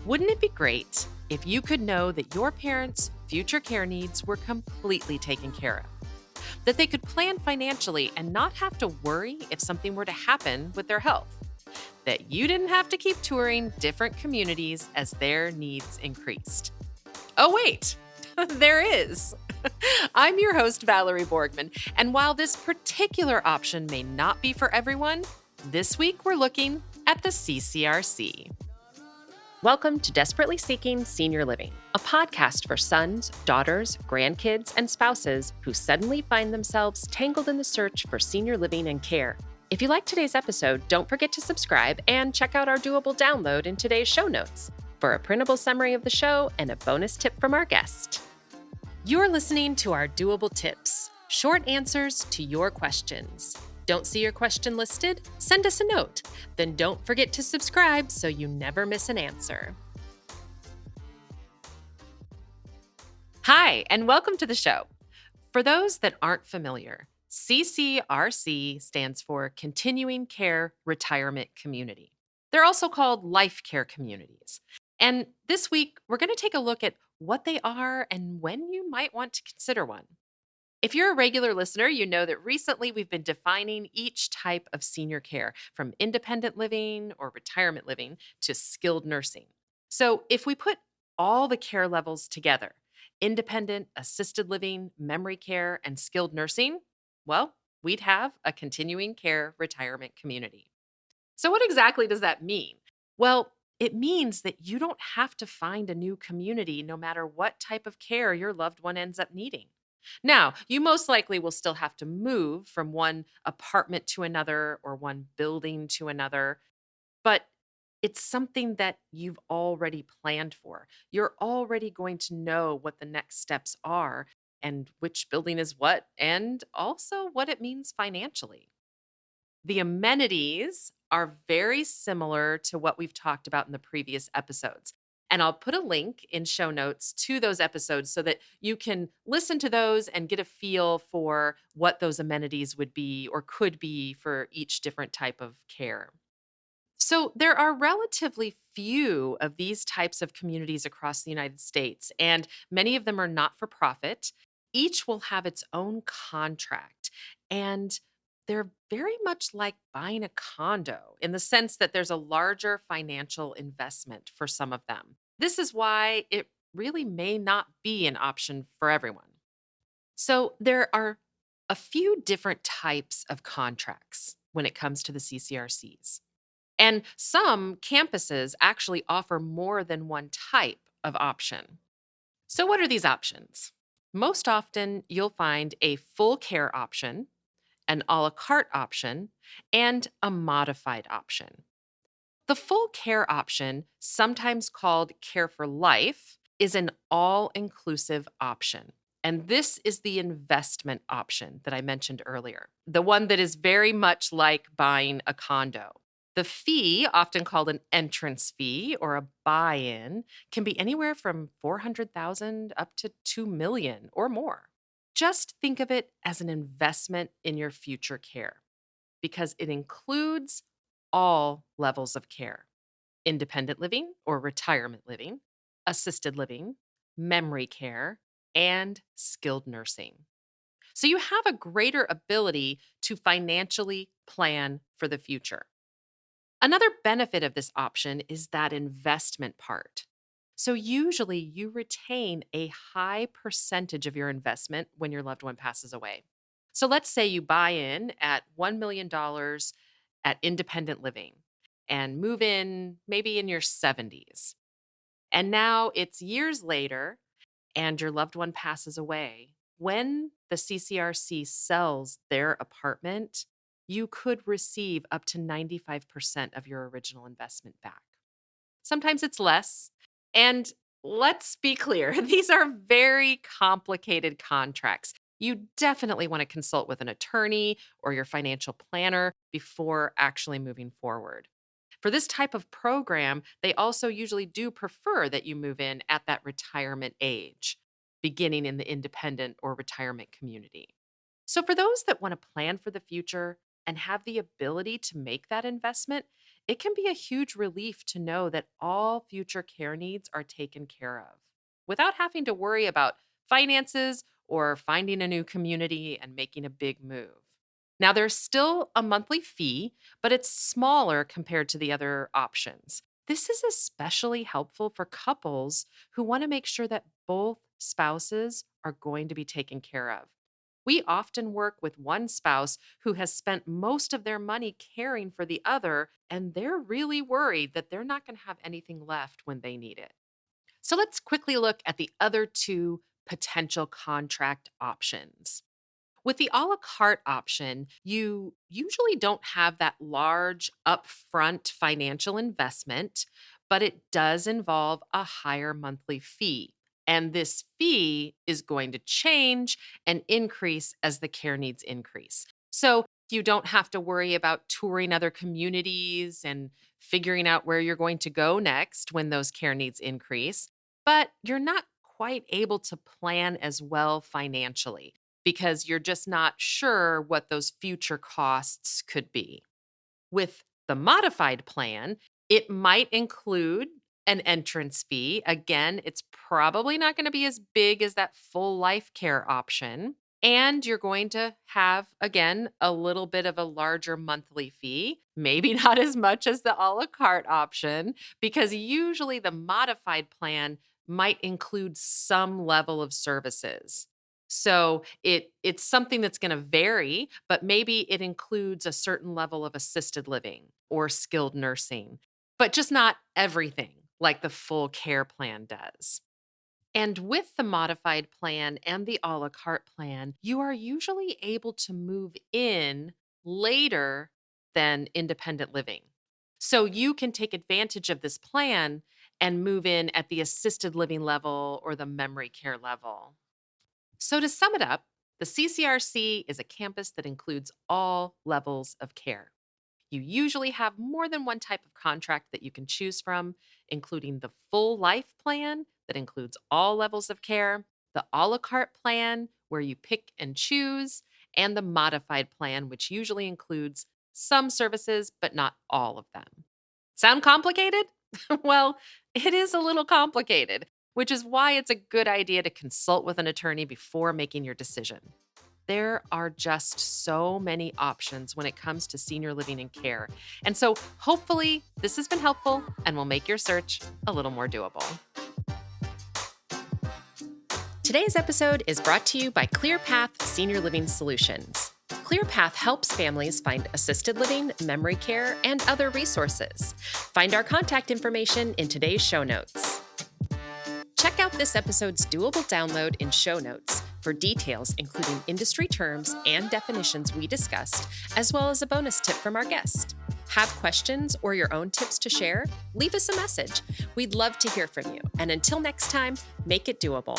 Wouldn't it be great if you could know that your parents' future care needs were completely taken care of? That they could plan financially and not have to worry if something were to happen with their health? That you didn't have to keep touring different communities as their needs increased? Oh, wait, there is. I'm your host, Valerie Borgman, and while this particular option may not be for everyone, this week we're looking at the CCRC. Welcome to Desperately Seeking Senior Living, a podcast for sons, daughters, grandkids, and spouses who suddenly find themselves tangled in the search for senior living and care. If you like today's episode, don't forget to subscribe and check out our doable download in today's show notes for a printable summary of the show and a bonus tip from our guest. You're listening to our doable tips, short answers to your questions. Don't see your question listed? Send us a note. Then don't forget to subscribe so you never miss an answer. Hi, and welcome to the show. For those that aren't familiar, CCRC stands for Continuing Care Retirement Community. They're also called life care communities. And this week, we're going to take a look at what they are and when you might want to consider one. If you're a regular listener, you know that recently we've been defining each type of senior care, from independent living or retirement living to skilled nursing. So if we put all the care levels together, independent, assisted living, memory care, and skilled nursing, well, we'd have a continuing care retirement community. So what exactly does that mean? Well, it means that you don't have to find a new community no matter what type of care your loved one ends up needing. Now, you most likely will still have to move from one apartment to another or one building to another, but it's something that you've already planned for. You're already going to know what the next steps are and which building is what, and also what it means financially. The amenities are very similar to what we've talked about in the previous episodes. And I'll put a link in show notes to those episodes so that you can listen to those and get a feel for what those amenities would be or could be for each different type of care. So, there are relatively few of these types of communities across the United States, and many of them are not for profit. Each will have its own contract, and they're very much like buying a condo in the sense that there's a larger financial investment for some of them. This is why it really may not be an option for everyone. So, there are a few different types of contracts when it comes to the CCRCs. And some campuses actually offer more than one type of option. So, what are these options? Most often, you'll find a full care option, an a la carte option, and a modified option. The full care option, sometimes called Care for Life, is an all inclusive option. And this is the investment option that I mentioned earlier, the one that is very much like buying a condo. The fee, often called an entrance fee or a buy-in, can be anywhere from $400,000 up to $2 million or more. Just think of it as an investment in your future care because it includes all levels of care: independent living or retirement living, assisted living, memory care, and skilled nursing. So you have a greater ability to financially plan for the future. Another benefit of this option is that investment part. So, usually you retain a high percentage of your investment when your loved one passes away. So, let's say you buy in at $1 million at independent living and move in maybe in your 70s. And now it's years later and your loved one passes away. When the CCRC sells their apartment, you could receive up to 95% of your original investment back. Sometimes it's less. And let's be clear, these are very complicated contracts. You definitely want to consult with an attorney or your financial planner before actually moving forward. For this type of program, they also usually do prefer that you move in at that retirement age, beginning in the independent or retirement community. So, for those that want to plan for the future and have the ability to make that investment, it can be a huge relief to know that all future care needs are taken care of without having to worry about finances or finding a new community and making a big move. Now, there's still a monthly fee, but it's smaller compared to the other options. This is especially helpful for couples who want to make sure that both spouses are going to be taken care of. We often work with one spouse who has spent most of their money caring for the other, and they're really worried that they're not going to have anything left when they need it. So let's quickly look at the other two potential contract options. With the a la carte option, you usually don't have that large upfront financial investment, but it does involve a higher monthly fee. And this fee is going to change and increase as the care needs increase. So you don't have to worry about touring other communities and figuring out where you're going to go next when those care needs increase, but you're not quite able to plan as well financially because you're just not sure what those future costs could be. With the modified plan, it might include an entrance fee. Again, it's probably not going to be as big as that full life care option. And you're going to have, again, a little bit of a larger monthly fee, maybe not as much as the a la carte option, because usually the modified plan might include some level of services. So it's something that's going to vary, but maybe it includes a certain level of assisted living or skilled nursing, but just not everything like the full care plan does. And with the modified plan and the a la carte plan, you are usually able to move in later than independent living. So you can take advantage of this plan and move in at the assisted living level or the memory care level. So, to sum it up, the CCRC is a campus that includes all levels of care. You usually have more than one type of contract that you can choose from, including the full life plan that includes all levels of care, the a la carte plan where you pick and choose, and the modified plan, which usually includes some services, but not all of them. Sound complicated? Well, it is a little complicated, which is why it's a good idea to consult with an attorney before making your decision. There are just so many options when it comes to senior living and care. And so hopefully this has been helpful and will make your search a little more doable. Today's episode is brought to you by ClearPath Senior Living Solutions. ClearPath helps families find assisted living, memory care, and other resources. Find our contact information in today's show notes. Check out this episode's doable download in show notes for details, including industry terms and definitions we discussed, as well as a bonus tip from our guest. Have questions or your own tips to share? Leave us a message. We'd love to hear from you. And until next time, make it doable.